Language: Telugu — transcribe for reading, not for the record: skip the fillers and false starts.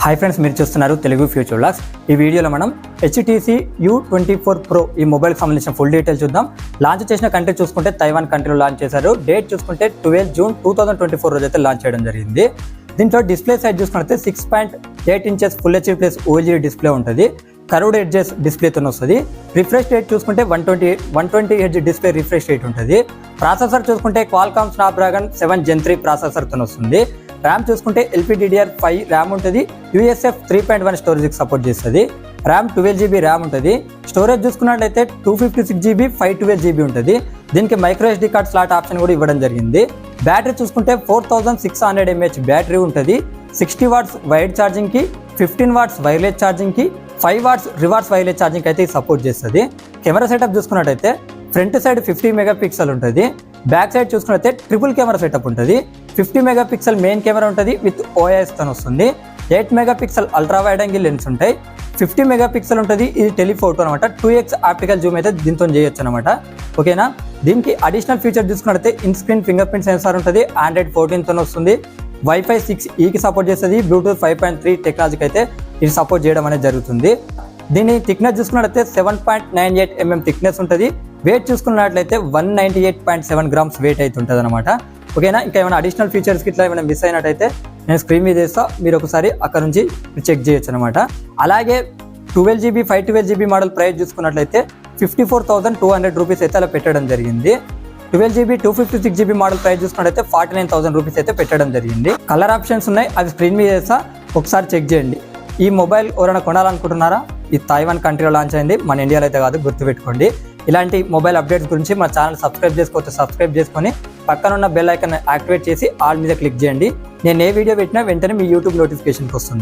హాయ్ ఫ్రెండ్స్, మీరు చూస్తున్నారు తెలుగు ఫ్యూచర్ వ్లాగ్స్. ఈ వీడియోలో మనం HTC U24 Pro ఈ మొబైల్కి సంబంధించిన ఫుల్ డీటెయిల్ చూద్దాం. లాంచ్ చేసిన కంట్రీ చూసుకుంటే తైవాన్ కంట్రీలో లాంచ్ చేశారు. డేట్ చూసుకుంటే 12 జూన్ 2024 రోజు అయితే లాంచ్ చేయడం జరిగింది. దీంట్లో డిస్ప్లే సైజ్ చూసుకుంటే 6.8 inches full HD plus OLED display ఉంటుంది. కర్వ్డ్ ఎడ్జెస్ డిస్ప్లేతో వస్తుంది. రిఫ్రెష్ రేట్ చూసుకుంటే 120 Hz డిస్ప్లే రిఫ్రెష్ రేట్ ఉంటుంది. ప్రాసెసర్ చూసుకుంటే క్వాల్కామ్ స్నాప్డ్రాగన్ 7 Gen 3 ప్రాసెసర్తో వస్తుంది. ర్యామ్ చూసుకుంటే LPDDR5 ర్యామ్ ఉంటుంది. USF 3.1 స్టోరేజ్కి సపోర్ట్ చేస్తుంది. ర్యామ్ 12GB ర్యామ్ ఉంటుంది. స్టోరేజ్ చూసుకున్నట్లయితే 256GB 512GB ఉంటుంది. దీనికి micro SD card slot option కూడా ఇవ్వడం జరిగింది. బ్యాటరీ చూసుకుంటే 4600 mAh బ్యాటరీ ఉంటుంది. 60 వాట్స్ వైడ్ ఛార్జింగ్కి, 15 వాట్స్ వైర్లెస్ ఛార్జింగ్కి, 5 వాట్స్ రివర్స్ వైర్లెస్ ఛార్జింగ్ అయితే సపోర్ట్ చేస్తుంది. కెమెరా సెటప్ చూసుకున్నట్టయితే ఫ్రంట్ సైడ్ 50 మెగాపిక్సెల్ ఉంటుంది. బ్యాక్ సైడ్ చూసుకున్నట్లయితే ట్రిపుల్ కెమెరా సెటప్ ఉంటుంది. 50 మెగాపిక్సెల్ మెయిన్ కెమెరా ఉంటుంది విత్ OIS తో వస్తుంది. 8 megapixel ultra wide angle lens ఉంటాయి. 50 మెగాపిక్సెల్ ఉంటుంది. ఇది టెలిఫోటో అనమాట. 2x ఆప్టికల్ జూమ్ అయితే దీంతో చేయొచ్చు అనమాట. ఓకేనా. దీనికి అడిషనల్ ఫీచర్ చూసుకున్నట్లయితే in screen finger print censor ఉంటుంది. Android 14 తో వస్తుంది. Wi-Fi 6E సపోర్ట్ చేస్తుంది. Bluetooth 5.3 టెక్నాలజీకి అయితే ఇది సపోర్ట్ చేయడం అనేది జరుగుతుంది. దీని థిక్నెస్ చూసుకున్నట్లయితే 7.98 mm థిక్నెస్ ఉంటుంది. వెయిట్ చూసుకున్నట్లయితే 198.7 grams వెయిట్ అయితే ఉంటుంది అనమాట. ఓకేనా. ఇంకా ఏమైనా అడిషనల్ ఫీచర్స్కి ఇట్లా ఏమైనా మిస్ అయినట్టయితే నేను స్క్రీన్ మీద చేస్తా, మీరు ఒకసారి అక్కడ నుంచి చెక్ చేయొచ్చు అనమాట. అలాగే 12GB 512GB మోడల్ ప్రైస్ చూసుకున్నట్లయితే 54,200 రూపీస్ అయితే అలా పెట్టడం జరిగింది. 12GB 256GB మోడల్ ప్రైస్ చూసుకున్నట్లయితే 49,000 రూపీస్ అయితే పెట్టడం జరిగింది. కలర్ ఆప్షన్స్ ఉన్నాయి, అవి స్క్రీన్ మీద చేస్తా, ఒకసారి చెక్ చేయండి. ఈ మొబైల్ ఎవరైనా కొనాలనుకుంటున్నారా? ఇది తైవాన్ కంట్రీలో లాంచ్ అయింది, మన ఇండియాలో అయితే కాదు, గుర్తుపెట్టుకోండి. ఇలాంటి మొబైల్ అప్డేట్స్ గురించి మా ఛానల్ సబ్స్క్రైబ్ చేసుకోవచ్చు. సబ్స్క్రైబ్ చేసుకొని పక్కన ఉన్న బెల్ ఐకాన్ యాక్టివేట్ చేసి ఆల్ మీద క్లిక్ చేయండి. నేను ఏ వీడియో పెట్టినా వెంటనే మీ యూట్యూబ్ నోటిఫికేషన్కి వస్తుంది.